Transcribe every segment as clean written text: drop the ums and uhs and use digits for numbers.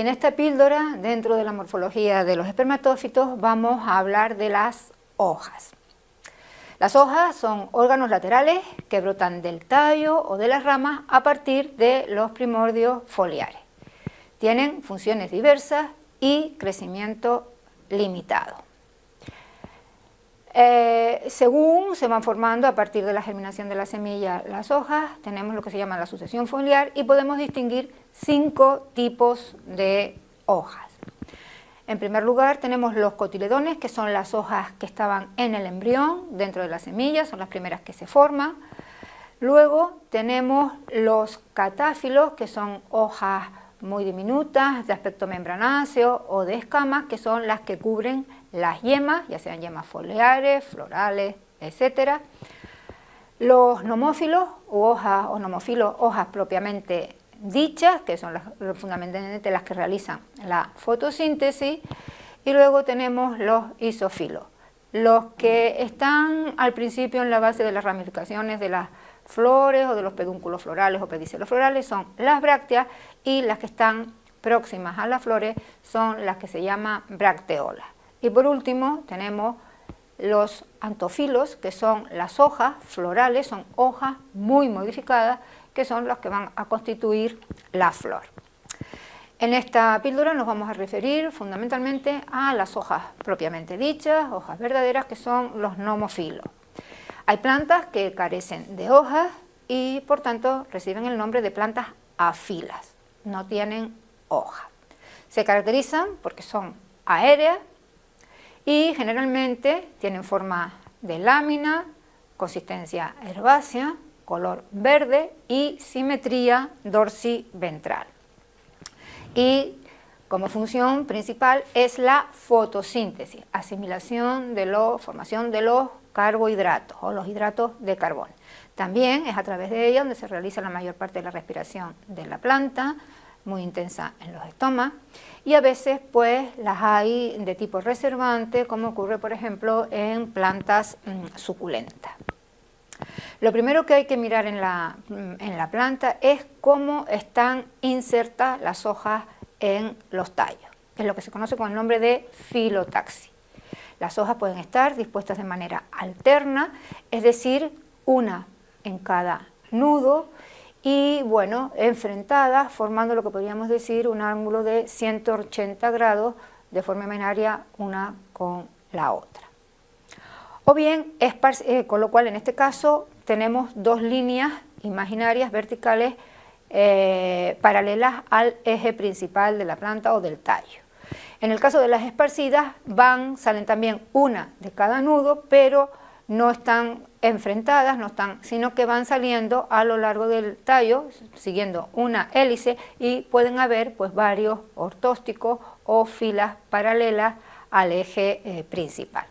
En esta píldora, dentro de la morfología de los espermatófitos, vamos a hablar de las hojas. Las hojas son órganos laterales que brotan del tallo o de las ramas a partir de los primordios foliares. Tienen funciones diversas y crecimiento limitado. Según se van formando a partir de la germinación de la semilla las hojas, tenemos lo que se llama la sucesión foliar y podemos distinguir 5 tipos de hojas. En primer lugar tenemos los cotiledones, que son las hojas que estaban en el embrión, dentro de la semilla, son las primeras que se forman. Luego tenemos los catáfilos, que son hojas muy diminutas, de aspecto membranáceo o de escamas, que son las que cubren las yemas, ya sean yemas foliares, florales, etc. Los nomófilos u hojas o nomofilos, hojas propiamente dichas, que son fundamentalmente las que realizan la fotosíntesis, y luego tenemos los isófilos, los que están al principio en la base de las ramificaciones de las flores o de los pedúnculos florales o pedicelos florales, son las brácteas, y las que están próximas a las flores son las que se llaman bracteolas. Y por último tenemos los antofilos, que son las hojas florales, son hojas muy modificadas, que son las que van a constituir la flor. En esta píldora nos vamos a referir fundamentalmente a las hojas propiamente dichas, hojas verdaderas, que son los nomofilos. Hay plantas que carecen de hojas y por tanto reciben el nombre de plantas afilas, no tienen hoja. Se caracterizan porque son aéreas y generalmente tienen forma de lámina, consistencia herbácea, color verde y simetría dorsiventral. Y como función principal es la fotosíntesis, asimilación formación de los carbohidratos o los hidratos de carbono. También es a través de ella donde se realiza la mayor parte de la respiración de la planta, muy intensa en los estomas, y a veces pues las hay de tipo reservante, como ocurre por ejemplo en plantas suculentas. Lo primero que hay que mirar en la planta es cómo están insertas las hojas en los tallos, que es lo que se conoce con el nombre de filotaxis. Las hojas pueden estar dispuestas de manera alterna, es decir, una en cada nudo y bueno, enfrentadas, formando lo que podríamos decir un ángulo de 180 grados de forma binaria una con la otra. O bien, con lo cual en este caso tenemos dos líneas imaginarias verticales paralelas al eje principal de la planta o del tallo. En el caso de las esparcidas salen también una de cada nudo, pero no están enfrentadas, sino que van saliendo a lo largo del tallo, siguiendo una hélice, y pueden haber pues varios ortósticos o filas paralelas al eje principal.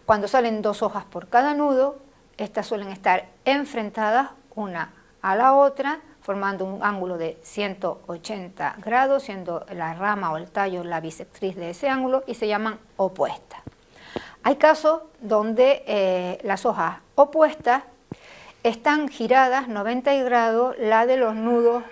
Cuando salen dos hojas por cada nudo, estas suelen estar enfrentadas una a la otra, formando un ángulo de 180 grados, siendo la rama o el tallo la bisectriz de ese ángulo, y se llaman opuestas. Hay casos donde las hojas opuestas están giradas 90 grados la de los nudos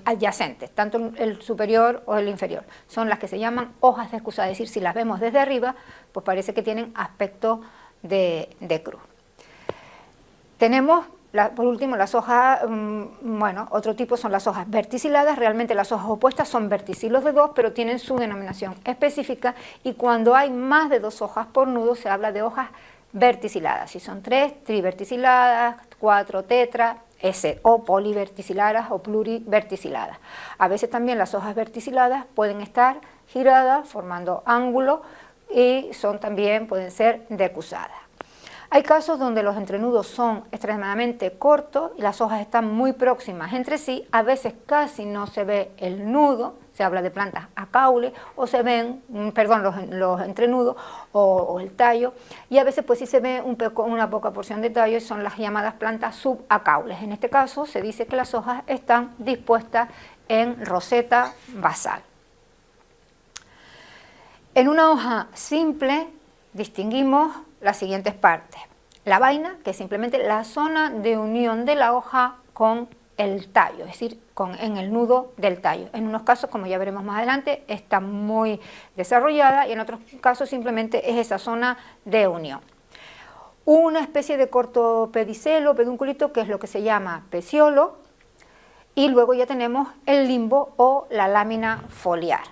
adyacentes, tanto el superior o el inferior. Son las que se llaman hojas descusadas, es decir, si las vemos desde arriba, pues parece que tienen aspecto de cruz. Tenemos, por último, las hojas, otro tipo son las hojas verticiladas. Realmente las hojas opuestas son verticilos de 2, pero tienen su denominación específica, y cuando hay más de 2 hojas por nudo se habla de hojas verticiladas. Si son 3, triverticiladas, 4, tetra, o poliverticiladas o pluriverticiladas. A veces también las hojas verticiladas pueden estar giradas formando ángulos y pueden ser decusadas. Hay casos donde los entrenudos son extremadamente cortos y las hojas están muy próximas entre sí, a veces casi no se ve el nudo, se habla de plantas acaules, o se ven, los entrenudos o el tallo, y a veces pues sí se ve una poca porción de tallo, y son las llamadas plantas subacaules. En este caso se dice que las hojas están dispuestas en roseta basal. En una hoja simple distinguimos las siguientes partes. La vaina, que es simplemente la zona de unión de la hoja con el tallo, es decir, en el nudo del tallo. En unos casos, como ya veremos más adelante, está muy desarrollada y en otros casos simplemente es esa zona de unión. Una especie de corto pedicelo, pedunculito, que es lo que se llama peciolo, y luego ya tenemos el limbo o la lámina foliar.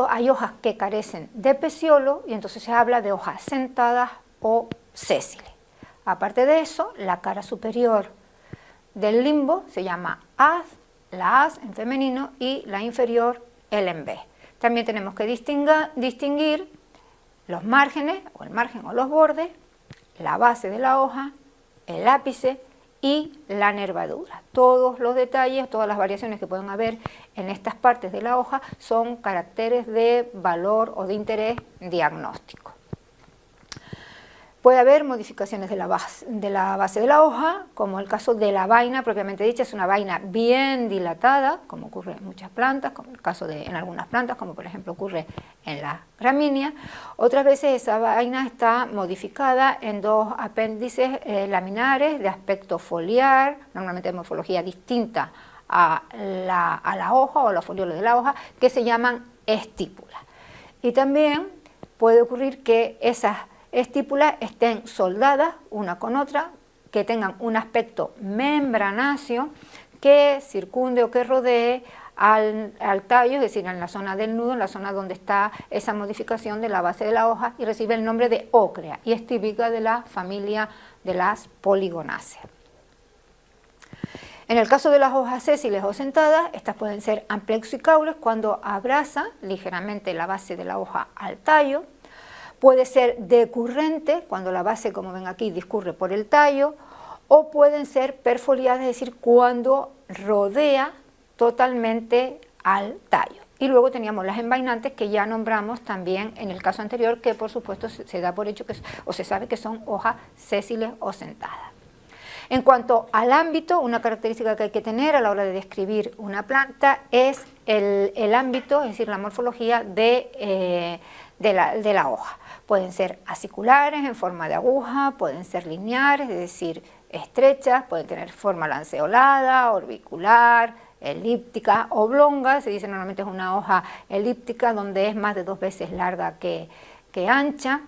Hay hojas que carecen de peciolo y entonces se habla de hojas sentadas o sésiles. Aparte de eso, la cara superior del limbo se llama haz, la haz en femenino, y la inferior el en B. También tenemos que distinguir los márgenes, o el margen o los bordes, la base de la hoja, el ápice y la nervadura. Todos los detalles, todas las variaciones que pueden haber en estas partes de la hoja son caracteres de valor o de interés diagnóstico. Puede haber modificaciones de la base de la hoja, como el caso de la vaina propiamente dicha. Es una vaina bien dilatada, como ocurre en muchas plantas, como el caso en algunas plantas, como por ejemplo ocurre en la gramínea. Otras veces esa vaina está modificada en dos apéndices laminares de aspecto foliar, normalmente de morfología distinta a la hoja o a los foliolos de la hoja, que se llaman estípulas. Y también puede ocurrir que esas estípulas estén soldadas una con otra, que tengan un aspecto membranáceo que circunde o que rodee al tallo, es decir, en la zona del nudo, en la zona donde está esa modificación de la base de la hoja, y recibe el nombre de ócrea y es típica de la familia de las poligonáceas. En el caso de las hojas sésiles o sentadas, estas pueden ser amplexicaules cuando abraza ligeramente la base de la hoja al tallo. Puede ser decurrente, cuando la base, como ven aquí, discurre por el tallo, o pueden ser perfoliadas, es decir, cuando rodea totalmente al tallo. Y luego teníamos las envainantes, que ya nombramos también en el caso anterior, que por supuesto se da por hecho o se sabe que son hojas sésiles o sentadas. En cuanto al ámbito, una característica que hay que tener a la hora de describir una planta es el ámbito, es decir, la morfología de la hoja. Pueden ser aciculares en forma de aguja, pueden ser lineares, es decir, estrechas, pueden tener forma lanceolada, orbicular, elíptica, oblonga. Se dice normalmente es una hoja elíptica donde es más de 2 veces larga que ancha.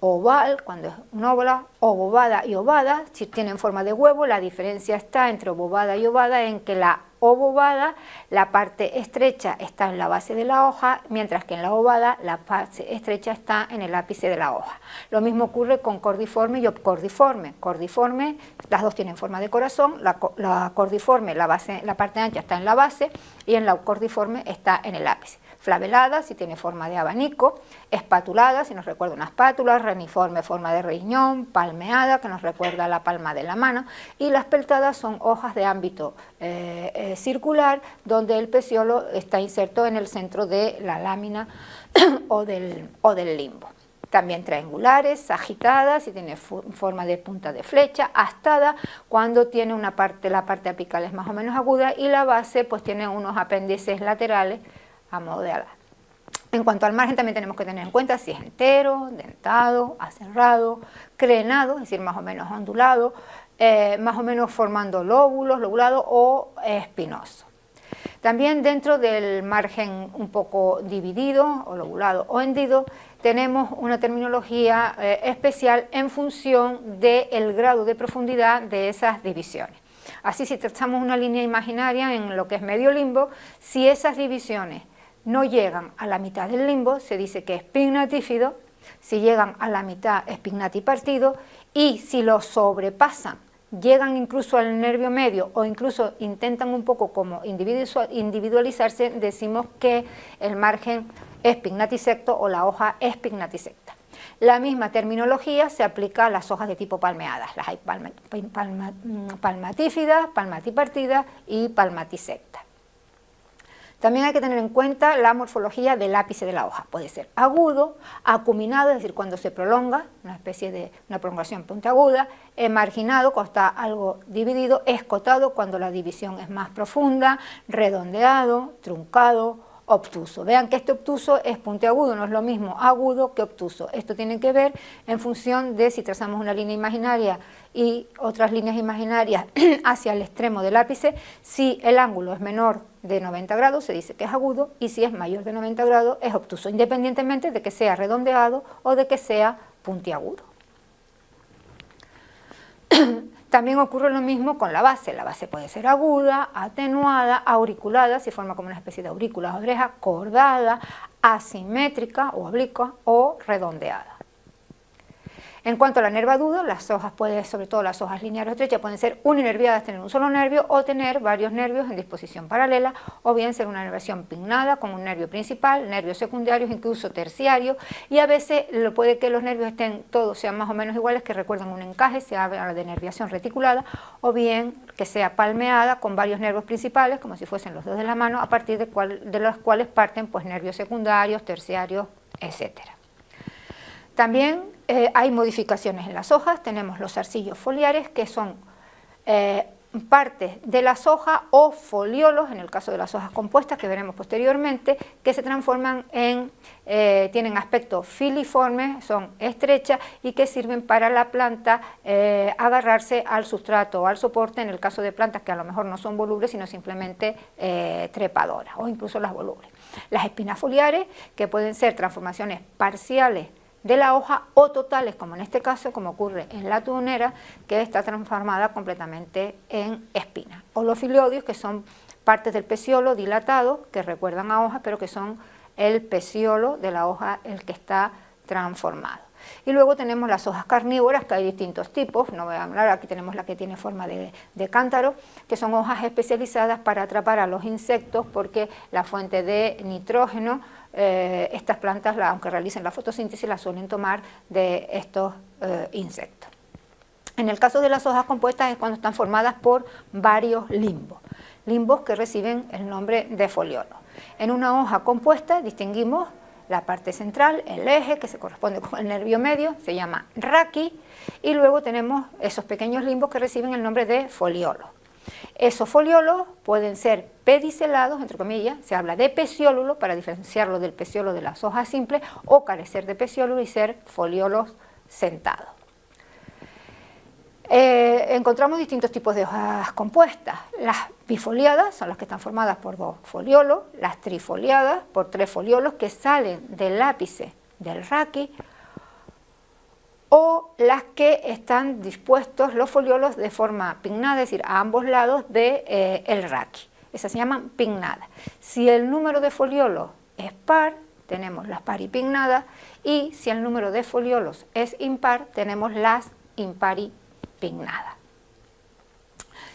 Oval, cuando es una óvala, obovada y ovada, si tienen forma de huevo. La diferencia está entre obovada y ovada en que la obovada, la parte estrecha está en la base de la hoja, mientras que en la ovada la parte estrecha está en el ápice de la hoja. Lo mismo ocurre con cordiforme y obcordiforme. Cordiforme, las dos tienen forma de corazón, la cordiforme, la parte ancha está en la base, y en la obcordiforme está en el ápice. Flavelada, si tiene forma de abanico; espatulada, si nos recuerda una espátula; reniforme, forma de riñón; palmeada, que nos recuerda la palma de la mano; y las peltadas son hojas de ámbito circular, donde el peciolo está inserto en el centro de la lámina o del limbo. También triangulares, sagitadas, si tiene forma de punta de flecha; astada, cuando tiene la parte apical es más o menos aguda, y la base pues tiene unos apéndices laterales a modo de alas. En cuanto al margen, también tenemos que tener en cuenta si es entero, dentado, aserrado, crenado, es decir, más o menos ondulado, más o menos formando lóbulos, lobulado o espinoso. También dentro del margen un poco dividido, o lobulado o hendido, tenemos una terminología especial en función del grado de profundidad de esas divisiones. Así, si trazamos una línea imaginaria en lo que es medio limbo, si esas divisiones no llegan a la mitad del limbo, se dice que es pignatífido; si llegan a la mitad es pignatipartido; y si lo sobrepasan, llegan incluso al nervio medio o incluso intentan un poco como individualizarse, decimos que el margen es pignatisecto o la hoja es pignatisecta. La misma terminología se aplica a las hojas de tipo palmeadas. Las hay palmatífidas, palmatipartidas y palmatisectas. También hay que tener en cuenta la morfología del ápice de la hoja. Puede ser agudo, acuminado, es decir, cuando se prolonga, una especie de una prolongación puntiaguda; marginado, cuando está algo dividido; escotado, cuando la división es más profunda; redondeado, truncado, obtuso. Vean que este obtuso es puntiagudo, no es lo mismo agudo que obtuso. Esto tiene que ver en función de si trazamos una línea imaginaria y otras líneas imaginarias hacia el extremo del ápice. Si el ángulo es menor de 90 grados se dice que es agudo, y si es mayor de 90 grados es obtuso, independientemente de que sea redondeado o de que sea puntiagudo. También ocurre lo mismo con la base puede ser aguda, atenuada, auriculada, si forma como una especie de aurícula o oreja, cordada, asimétrica o oblicua o redondeada. En cuanto a la nervadura, las hojas, sobre todo las hojas lineares o estrechas, pueden ser uninerviadas, tener un solo nervio, o tener varios nervios en disposición paralela, o bien ser una nervación pinnada con un nervio principal, nervios secundarios, incluso terciarios, y a veces puede que los nervios todos sean más o menos iguales, que recuerden un encaje, se habla de nerviación reticulada, o bien que sea palmeada con varios nervios principales, como si fuesen los dedos de la mano, a partir de los cuales parten pues nervios secundarios, terciarios, etcétera. También hay modificaciones en las hojas, tenemos los zarcillos foliares, que son partes de las hojas o foliolos, en el caso de las hojas compuestas, que veremos posteriormente, que se transforman tienen aspecto filiforme, son estrechas y que sirven para la planta agarrarse al sustrato o al soporte, en el caso de plantas que a lo mejor no son volubles, sino simplemente trepadoras, o incluso las volubles. Las espinas foliares, que pueden ser transformaciones parciales de la hoja o totales, como en este caso, como ocurre en la tubonera, que está transformada completamente en espina. O los filiodios, que son partes del peciolo dilatado, que recuerdan a hojas, pero que son el peciolo de la hoja el que está transformado. Y luego tenemos las hojas carnívoras, que hay distintos tipos, no voy a hablar, aquí tenemos la que tiene forma de cántaro, que son hojas especializadas para atrapar a los insectos, porque la fuente de nitrógeno, estas plantas, aunque realicen la fotosíntesis, la suelen tomar de estos insectos. En el caso de las hojas compuestas es cuando están formadas por varios limbos que reciben el nombre de foliolo. En una hoja compuesta distinguimos la parte central, el eje, que se corresponde con el nervio medio, se llama raqui, y luego tenemos esos pequeños limbos que reciben el nombre de foliolos. Esos foliolos pueden ser pedicelados, entre comillas, se habla de peciólulo para diferenciarlo del peciolo de las hojas simples, o carecer de peciólulo y ser foliolos sentados. Encontramos distintos tipos de hojas compuestas. Las bifoliadas son las que están formadas por 2 foliolos, las trifoliadas por 3 foliolos que salen del ápice del raqui, o las que están dispuestos los foliolos de forma pinnada, es decir, a ambos lados del raqui. Esas se llaman pinnadas. Si el número de foliolos es par, tenemos las paripinnadas, y si el número de foliolos es impar, tenemos las imparipinnadas.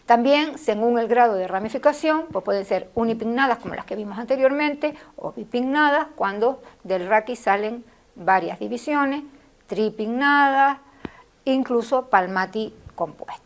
También, según el grado de ramificación, pues pueden ser unipinnadas, como las que vimos anteriormente, o bipinnadas, cuando del raqui salen varias divisiones, tripinnadas, incluso palmaticompuestas.